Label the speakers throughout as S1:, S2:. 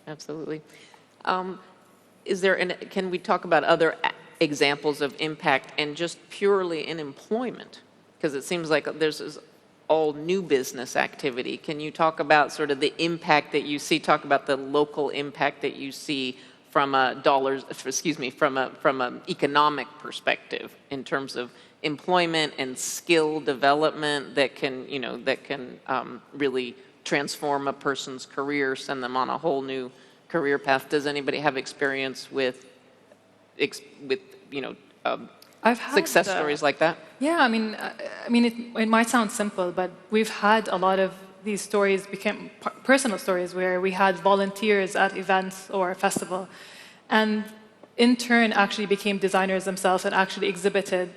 S1: absolutely. Can we talk about other examples of impact and just purely in employment? Because it seems like there's this all new business activity. Can you talk about sort of the impact that you see, talk about the local impact that you see from a from an economic perspective in terms of employment and skill development that can, really transform a person's career, send them on a whole new career path? Does anybody have experience with
S2: I've had
S1: success stories like that?
S2: Yeah, it might sound simple, but we've had a lot of these stories became personal stories where we had volunteers at events or a festival, and in turn actually became designers themselves and actually exhibited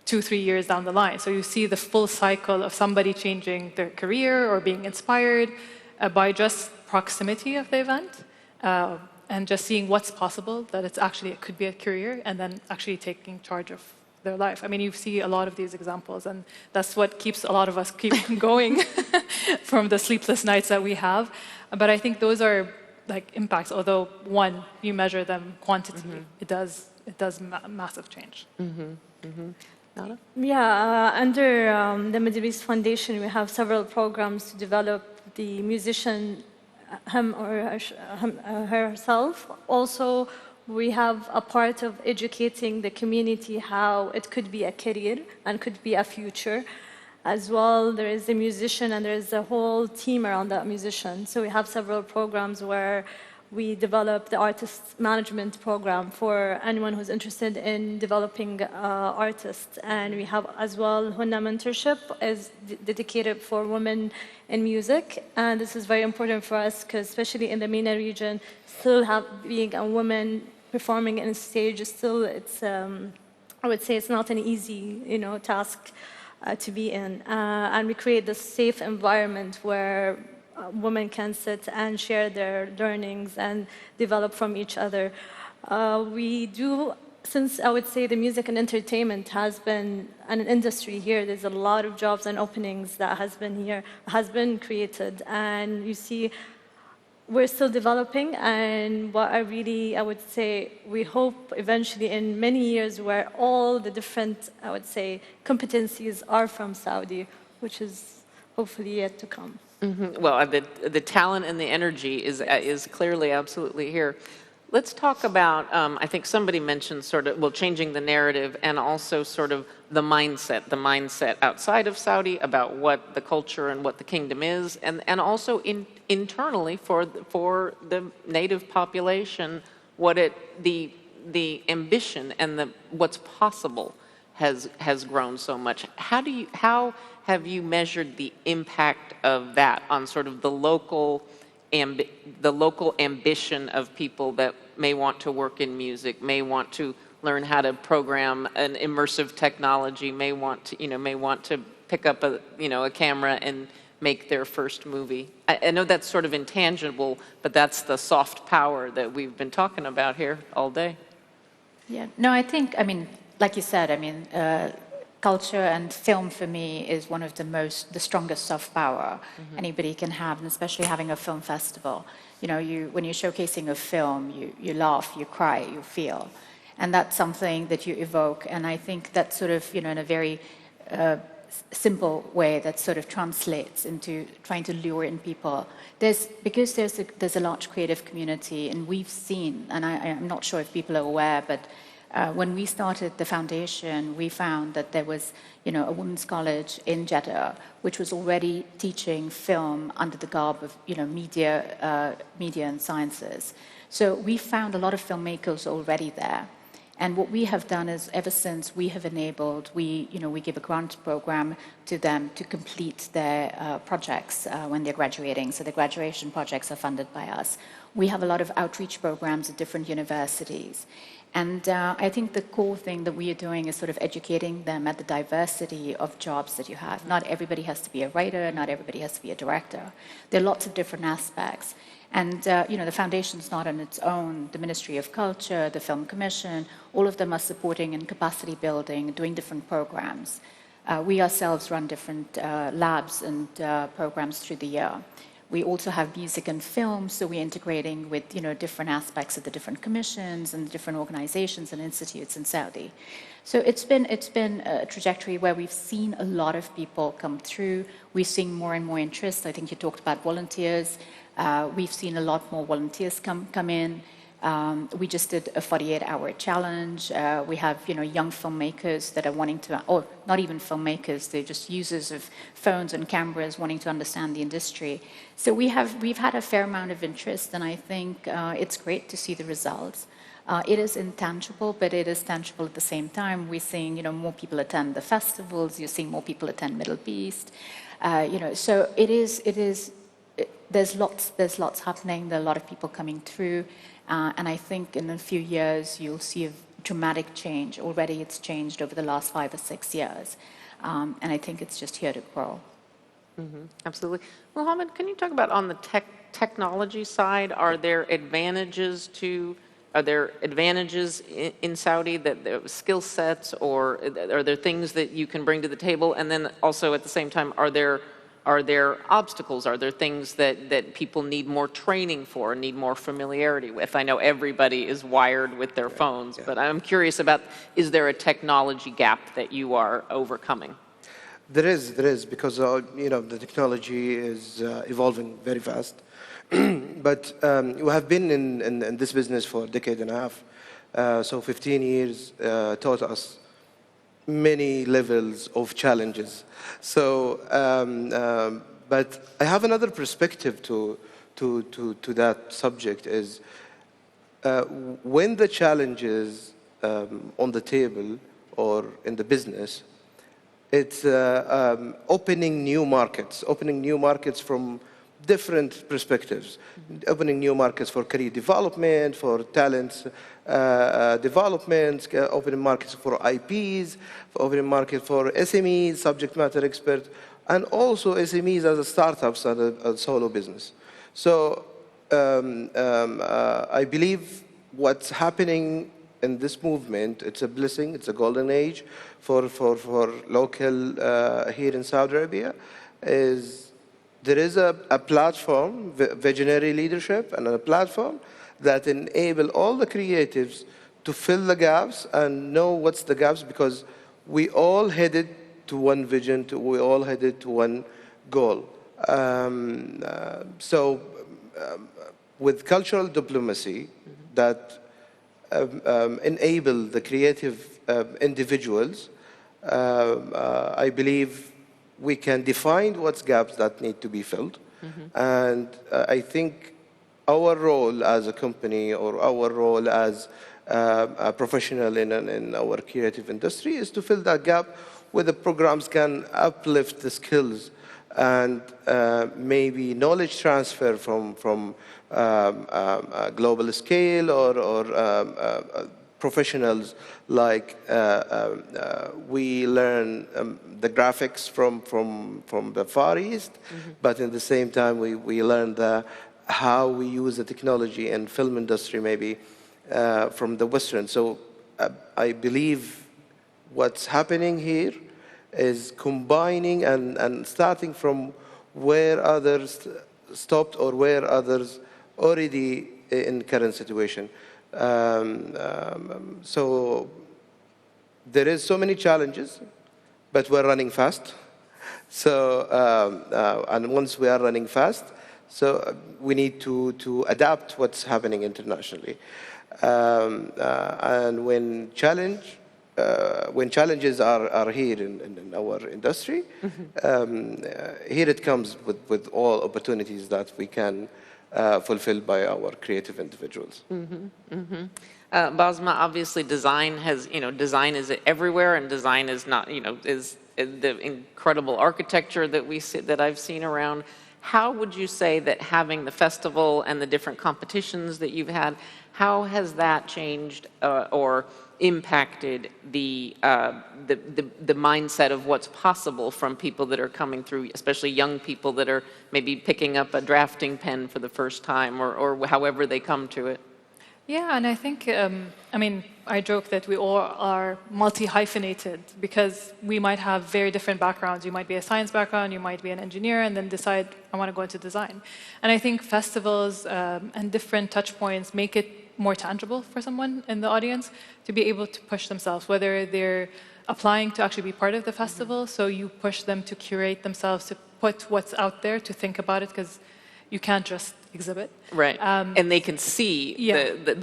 S2: 2-3 years down the line. So you see the full cycle of somebody changing their career or being inspired by just proximity of the event. And just seeing what's possible, that it could be a career, and then actually taking charge of their life. You see a lot of these examples, and that's what keeps a lot of us keep going from the sleepless nights that we have. But I think those are like impacts, although one, you measure them quantitatively, it does massive change.
S1: Nada?
S3: Yeah, under the Middle Foundation, we have several programs to develop the musician him or herself. Also, we have a part of educating the community how it could be a career and could be a future. As well, there is a musician and there is a whole team around that musician. So we have several programs where we develop the artist management program for anyone who's interested in developing artists. And we have as well Hunna mentorship is dedicated for women in music. And this is very important for us because especially in the MENA region, still being a woman performing on stage, still it's, I would say it's not an easy, task to be in. And we create this safe environment where women can sit and share their learnings and develop from each other. We do, since I would say the music and entertainment has been an industry here, there's a lot of jobs and openings that has been created. And you see, we're still developing, and what I would say, we hope eventually in many years where all the different, I would say, competencies are from Saudi, which is hopefully yet to come.
S1: Well, the talent and the energy is clearly absolutely here. Let's talk about, I think somebody mentioned changing the narrative and also sort of the mindset outside of Saudi about what the culture and what the kingdom is, and also internally for the native population, the ambition and what's possible has grown so much. How have you measured the impact of that on sort of the local ambition of people that may want to work in music, may want to learn how to program an immersive technology, may want to pick up a camera and make their first movie? I know that's sort of intangible, but that's the soft power that we've been talking about here all day.
S4: Yeah, no, I think, like you said, culture and film for me is one of the strongest soft power anybody can have, and especially having a film festival. When you're showcasing a film, you laugh, you cry, you feel. And that's something that you evoke. And I think that sort of, in a very simple way that sort of translates into trying to lure in people. Because there's a large creative community, and we've seen, and I'm not sure if people are aware, but when we started the foundation, we found that there was, a women's college in Jeddah, which was already teaching film under the garb of, media and sciences. So we found a lot of filmmakers already there. And what we have done is, ever since we have enabled, we give a grant program to them to complete their projects when they're graduating. So the graduation projects are funded by us. We have a lot of outreach programs at different universities. And I think the core thing that we are doing is sort of educating them at the diversity of jobs that you have. Not everybody has to be a writer, not everybody has to be a director. There are lots of different aspects. And, the foundation's not on its own. The Ministry of Culture, the Film Commission, all of them are supporting in capacity building, doing different programs. We ourselves run different labs and programs through the year. We also have music and film, so we're integrating with, different aspects of the different commissions and different organizations and institutes in Saudi. So it's been a trajectory where we've seen a lot of people come through. We're seeing more and more interest. I think you talked about volunteers. We've seen a lot more volunteers come in. We just did a 48-hour challenge. We have, young filmmakers that are wanting to, or not even filmmakers, they're just users of phones and cameras wanting to understand the industry. So we've had a fair amount of interest, and I think it's great to see the results. It is intangible, but it is tangible at the same time. We're seeing, more people attend the festivals. You're seeing more people attend Middle East. So there's lots happening. There are a lot of people coming through. And I think in a few years, you'll see a dramatic change. Already it's changed over the last 5 or 6 years. And I think it's just here to grow.
S1: Mm-hmm. Absolutely. Mohammed, can you talk about on the technology side, are there advantages in Saudi, that there skill sets, or are there things that you can bring to the table? And then also at the same time, are there obstacles? Are there things that people need more training for, need more familiarity with? I know everybody is wired with their phones, but I'm curious about, is there a technology gap that you are overcoming?
S5: There is, because the technology is evolving very fast. But we have been in this business for a decade and a half. So 15 years taught us many levels of challenges. So, but I have another perspective to that subject is when the challenges on the table or in the business, it's opening new markets from different perspectives, opening new markets for career development, for talents development, opening markets for IPs, opening market for SMEs, subject matter experts, and also SMEs as a startups and a solo business. So I believe what's happening in this movement, it's a blessing, it's a golden age for local here in Saudi Arabia, is there is a platform, visionary leadership, and a platform that enable all the creatives to fill the gaps and know what's the gaps, because we all headed to one vision, we all headed to one goal. So with cultural diplomacy that enable the creative individuals, I believe we can define what's gaps that need to be filled. And I think our role as a company or our role as a professional in our creative industry is to fill that gap where the programs can uplift the skills and maybe knowledge transfer from a global scale or professionals, like we learn the graphics from the Far East, but at the same time we learn how we use the technology and film industry maybe from the Western. So I believe what's happening here is combining and starting from where others stopped or where others already in current situation. So there is so many challenges, but we're running fast. So and once we are running fast, so we need to adapt what's happening internationally. And when challenges are here in our industry, here it comes with all opportunities that we can fulfilled by our creative individuals.
S1: Basma, obviously design design is everywhere, and design is not, is the incredible architecture that I've seen around. How would you say that having the festival and the different competitions that you've had, how has that changed or impacted the mindset of what's possible from people that are coming through, especially young people that are maybe picking up a drafting pen for the first time, or however they come to it?
S2: Yeah, and I think, I mean, I joke that we all are multi-hyphenated because we might have very different backgrounds. You might be a science background, you might be an engineer, and then decide, I want to go into design. And I think festivals and different touch points make it more tangible for someone in the audience to be able to push themselves, whether they're applying to actually be part of the festival, so you push them to curate themselves, to put what's out there, to think about it, because you can't just exhibit.
S1: Right. And they can see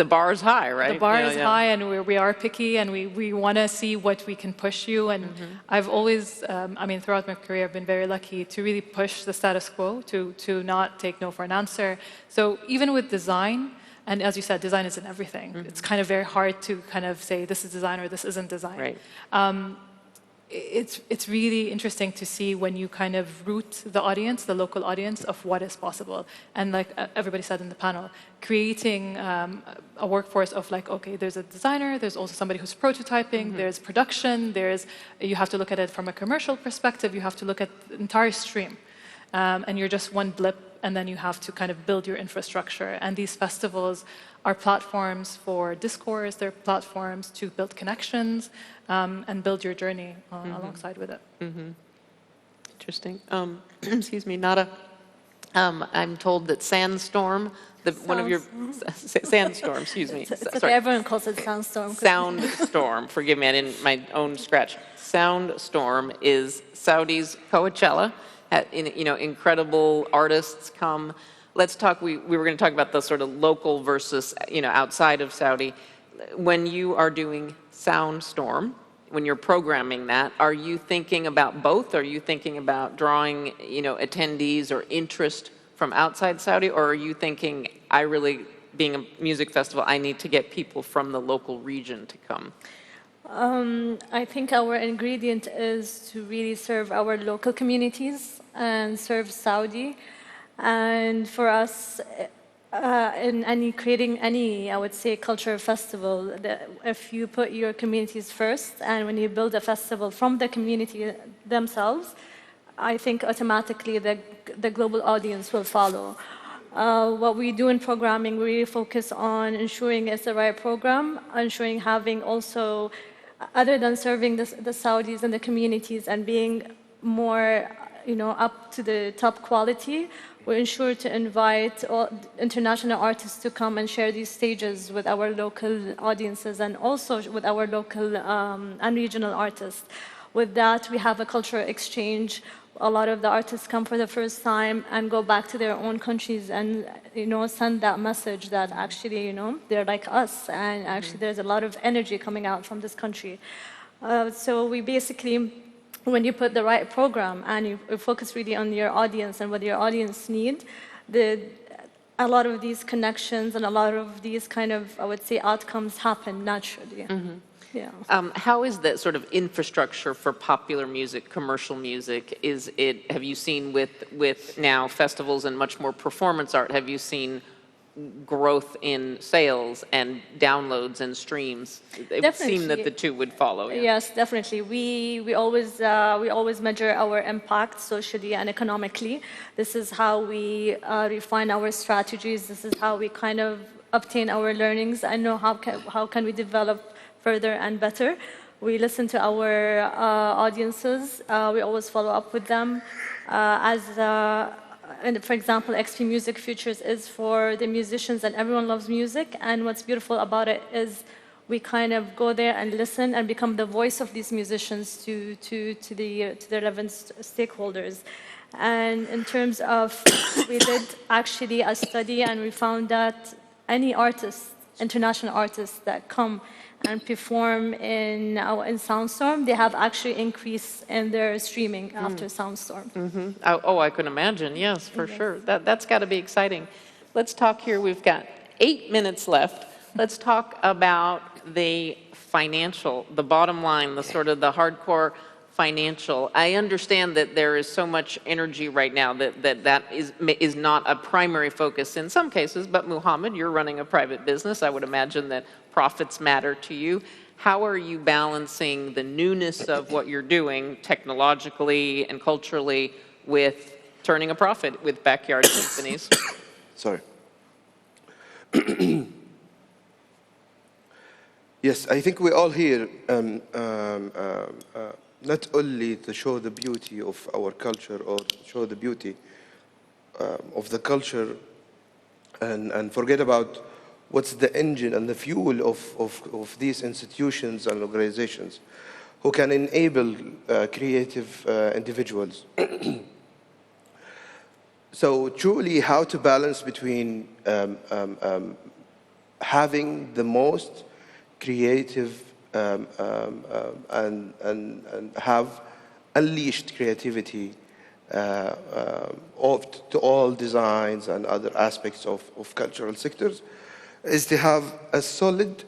S1: the bar is high, right?
S2: The bar is high, and we are picky, and we want to see what we can push you. And I've always, I mean, throughout my career, I've been very lucky to really push the status quo, to not take no for an answer. So even with design, and as you said, design is in everything. It's kind of very hard to kind of say this is design or this isn't design.
S1: Right.
S2: It's really interesting to see when you kind of root the audience, the local audience, of what is possible. And like everybody said in the panel, creating a workforce of like, okay, there's a designer, there's also somebody who's prototyping, there's production, you have to look at it from a commercial perspective, you have to look at the entire stream. And you're just one blip, and then you have to kind of build your infrastructure. And these festivals are platforms for discourse, they're platforms to build connections and build your journey alongside with it.
S1: Interesting. Excuse me, Nada. I'm told that Sandstorm, one of your Sandstorm, excuse me.
S3: It's okay, everyone calls it Soundstorm.
S1: Soundstorm, forgive me, I didn't my own scratch. Soundstorm is Saudi's Coachella. You know, incredible artists come. Let's talk, we were going to talk about the sort of local versus, you know, outside of Saudi. When you are doing Soundstorm, when you're programming that, are you thinking about both? Are you thinking about drawing, you know, attendees or interest from outside Saudi? Or are you thinking, I really, being a music festival, I need to get people from the local region to come?
S3: I think our ingredient is to really serve our local communities and serve Saudi. And for us, in creating any, I would say, cultural festival, if you put your communities first, and when you build a festival from the community themselves, I think automatically the global audience will follow. What we do in programming, we really focus on ensuring it's the right program, ensuring having also, other than serving the Saudis and the communities and being more, you know, up to the top quality, we ensure to invite international artists to come and share these stages with our local audiences and also with our local and regional artists. With that, we have a cultural exchange. A lot of the artists come for the first time and go back to their own countries and, you know, send that message that actually, you know, they're like us, and actually there's a lot of energy coming out from this country. So we basically, when you put the right program and you focus really on your audience and what your audience need, a lot of these connections and a lot of these kind of, I would say, outcomes happen naturally. Yeah.
S1: How is that sort of infrastructure for popular music, commercial music? Have you seen with now festivals and much more performance art, have you seen growth in sales and downloads and streams? It would seem that the two would follow. Yeah.
S3: Yes, definitely. We always measure our impact socially and economically. This is how we refine our strategies. This is how we kind of obtain our learnings and know how can we develop further and better. We listen to our audiences. We always follow up with them. And for example, XP Music Futures is for the musicians, and everyone loves music. And what's beautiful about it is we kind of go there and listen and become the voice of these musicians to the relevant stakeholders. And in terms of, we did actually a study, and we found that any artists, international artists that come and perform in Soundstorm, they have actually increased in their streaming after Soundstorm.
S1: Oh, I can imagine. Yes, for sure. That's got to be exciting. Let's talk here. We've got 8 minutes left. Let's talk about the financial, the bottom line, the sort of the hardcore financial. I understand that there is so much energy right now that is not a primary focus in some cases, but Muhammad, you're running a private business. I would imagine that profits matter to you. How are you balancing the newness of what you're doing technologically and culturally with turning a profit with backyard symphonies?
S5: Sorry. Yes, I think we all here not only to show the beauty of our culture or show the beauty of the culture and forget about what's the engine and the fuel of these institutions and organizations who can enable creative individuals. So truly how to balance between having the most creative and have unleashed creativity to all designs and other aspects of cultural sectors is to have a solid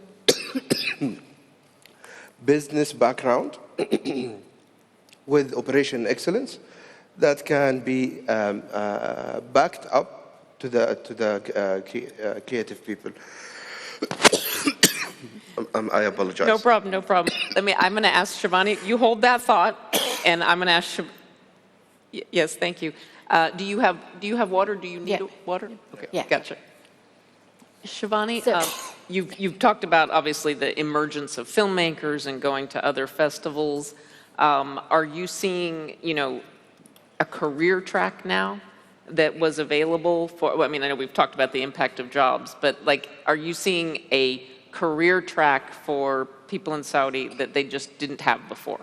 S5: business background with operation excellence that can be backed up to the creative people. I apologize.
S1: No problem, no problem. I'm going to ask Shivani, you hold that thought, and I'm going to ask yes, thank you. Do you have water? Do you need water? Okay,
S4: Yeah.
S1: Gotcha. Shivani,
S4: So,
S1: you've talked about obviously the emergence of filmmakers and going to other festivals. Are you seeing, a career track now that was available for? Well, I know we've talked about the impact of jobs, but are you seeing a career track for people in Saudi that they just didn't have before?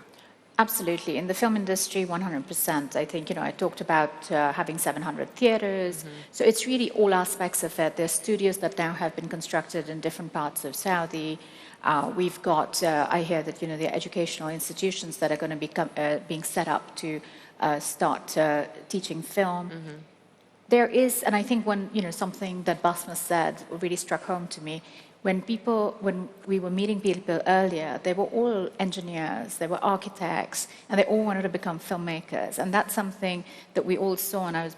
S4: Absolutely. In the film industry, 100%. I think, I talked about having 700 theaters. So it's really all aspects of it. There's studios that now have been constructed in different parts of Saudi. We've got, I hear that, the educational institutions that are going to be being set up to start teaching film. There is, and I think something that Bsmة said really struck home to me. When we were meeting people earlier, they were all engineers, they were architects, and they all wanted to become filmmakers. And that's something that we all saw, and I was,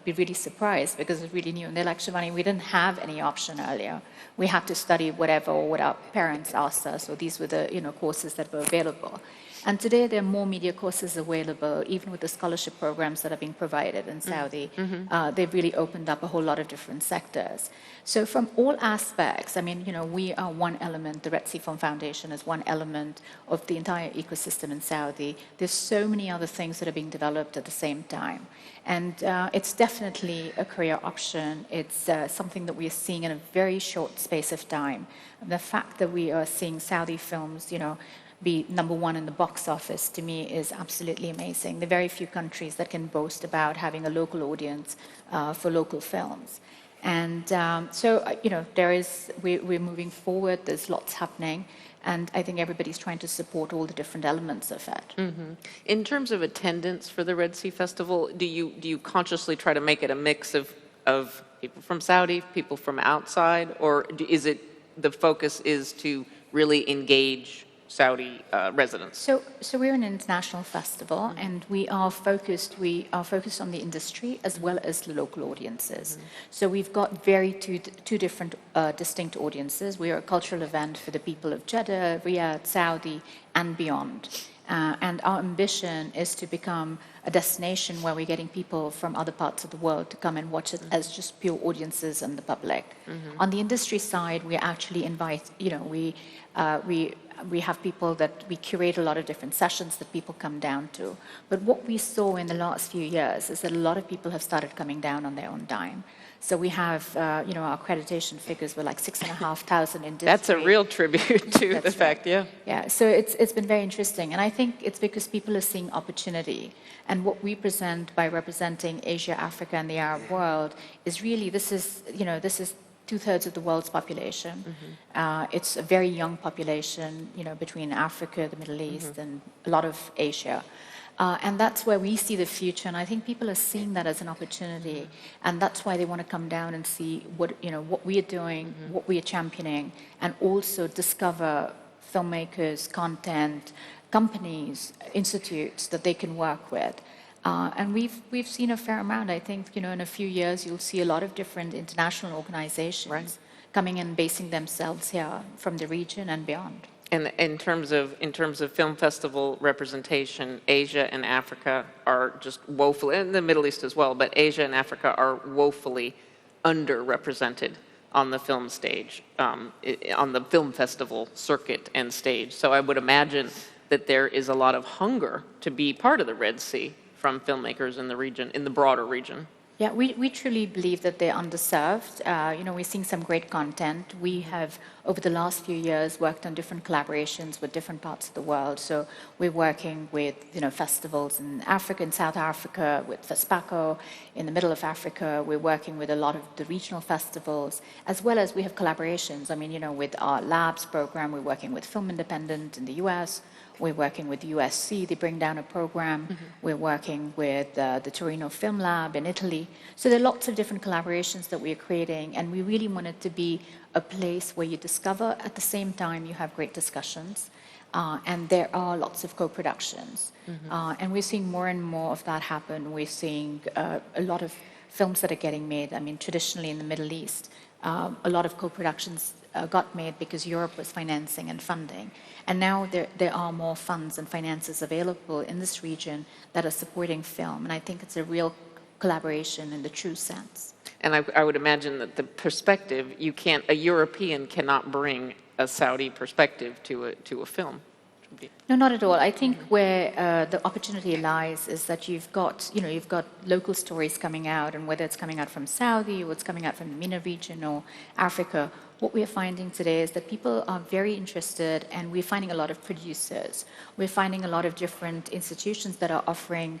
S4: really surprised because it's really new. And they're like, Shivani, we didn't have any option earlier. We had to study whatever or what our parents asked us, or these were the, courses that were available. And today there are more media courses available, even with the scholarship programs that are being provided in Saudi. They've really opened up a whole lot of different sectors. So from all aspects, we are one element. The Red Sea Film Foundation is one element of the entire ecosystem in Saudi. There's so many other things that are being developed at the same time. And it's definitely a career option. It's something that we are seeing in a very short space of time. And the fact that we are seeing Saudi films, be #1 in the box office, to me, is absolutely amazing. There are very few countries that can boast about having a local audience for local films. And we're moving forward. There's lots happening. And I think everybody's trying to support all the different elements of it.
S1: In terms of attendance for the Red Sea Festival, do you consciously try to make it a mix of people from Saudi, people from outside, or is it the focus is to really engage Saudi residents?
S4: So we're an international festival, and we are focused on the industry as well as the local audiences. So we've got two different distinct audiences. We are a cultural event for the people of Jeddah, Riyadh, Saudi, and beyond. And our ambition is to become a destination where we're getting people from other parts of the world to come and watch it as just pure audiences and the public. On the industry side, we actually invite, we have people that we curate a lot of different sessions that people come down to. But what we saw in the last few years is that a lot of people have started coming down on their own dime. So we have, our accreditation figures were like 6,500 industry.
S1: That's a real tribute to the fact, yeah.
S4: Yeah, so it's been very interesting. And I think it's because people are seeing opportunity. And what we present by representing Asia, Africa, and the Arab world is really, this is 2/3 of the world's population. It's a very young population, between Africa, the Middle East, and a lot of Asia. And that's where we see the future. And I think people are seeing that as an opportunity. And that's why they want to come down and see what we are doing, what we are championing, and also discover filmmakers, content, companies, institutes that they can work with. And we've seen a fair amount. I think, in a few years, you'll see a lot of different international organizations coming and basing themselves here from the region and beyond.
S1: And in terms of film festival representation, Asia and Africa are just woefully, and the Middle East as well, but Asia and Africa are woefully underrepresented on the film stage, on the film festival circuit and stage. So I would imagine that there is a lot of hunger to be part of the Red Sea from filmmakers in the region, in the broader region.
S4: Yeah, we truly believe that they're underserved. We're seeing some great content. We have, over the last few years, worked on different collaborations with different parts of the world. So we're working with, festivals in Africa, in South Africa, with FESPACO, in the middle of Africa. We're working with a lot of the regional festivals, as well as we have collaborations. I mean, with our labs program, we're working with Film Independent in the US. We're working with USC, they bring down a program. Mm-hmm. We're working with the Torino Film Lab in Italy. So there are lots of different collaborations that we're creating, and we really want it to be a place where you discover, at the same time you have great discussions, and there are lots of co-productions. Mm-hmm. And we're seeing more and more of that happen. We're seeing a lot of films that are getting made. I mean, traditionally in the Middle East, a lot of co-productions got made because Europe was financing and funding. And now there are more funds and finances available in this region that are supporting film. And I think it's a real collaboration in the true sense.
S1: And I would imagine that the perspective, a European cannot bring a Saudi perspective to a film.
S4: No, not at all. I think where the opportunity lies is that you've got local stories coming out, and whether it's coming out from Saudi or it's coming out from the MENA region or Africa, what we're finding today is that people are very interested, and we're finding a lot of producers. We're finding a lot of different institutions that are offering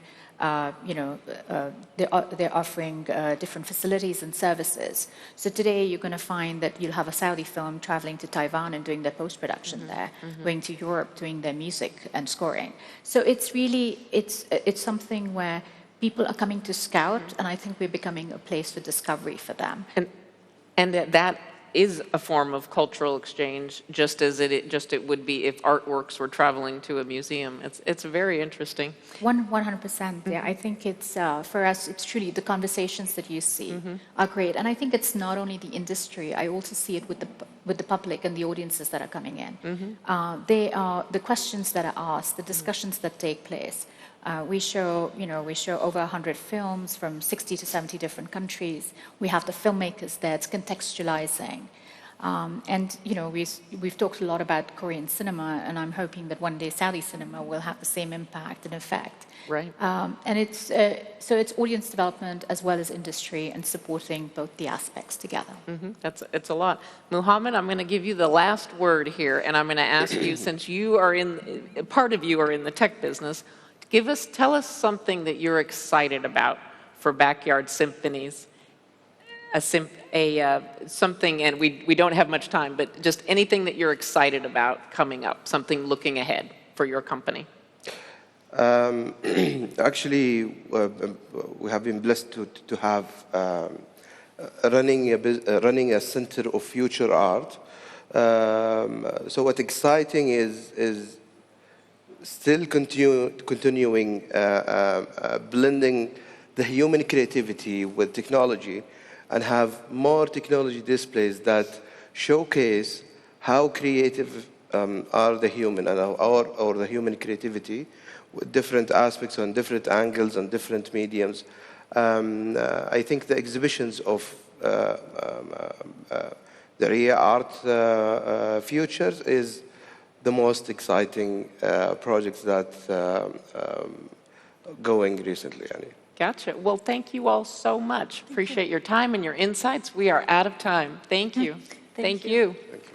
S4: they're offering different facilities and services. So today you're going to find that you'll have a Saudi film traveling to Taiwan and doing their post-production there, going to Europe doing their music and scoring. So it's really, it's something where people are coming to scout, and I think we're becoming a place for discovery for them.
S1: And that is a form of cultural exchange, just as it would be if artworks were traveling to a museum. It's very interesting.
S4: 100%. Yeah, I think it's for us. It's truly the conversations that you see are great, and I think it's not only the industry. I also see it with the public and the audiences that are coming in. They are the questions that are asked, the discussions that take place. We show over 100 films from 60 to 70 different countries. We have the filmmakers there. It's contextualizing. We've talked a lot about Korean cinema, and I'm hoping that one day Saudi cinema will have the same impact and effect.
S1: Right.
S4: And it's audience development as well as industry, and supporting both the aspects together.
S1: It's a lot. Muhammad, I'm going to give you the last word here, and I'm going to ask you, since part of you are in the tech business, tell us something that you're excited about for Backyard Symphonies. Something, and we don't have much time, but just anything that you're excited about coming up, something looking ahead for your company.
S5: Actually, we have been blessed to have running a center of future art. So what's exciting is still continuing blending the human creativity with technology, and have more technology displays that showcase how creative are the human and or the human creativity with different aspects on different angles and different mediums. I think the exhibitions of the RIA Art Futures is the most exciting projects that going recently.
S1: Gotcha. Well, thank you all so much. Appreciate your time and your insights. We are out of time. Thank you.
S3: Thank
S1: you.
S5: Thank you.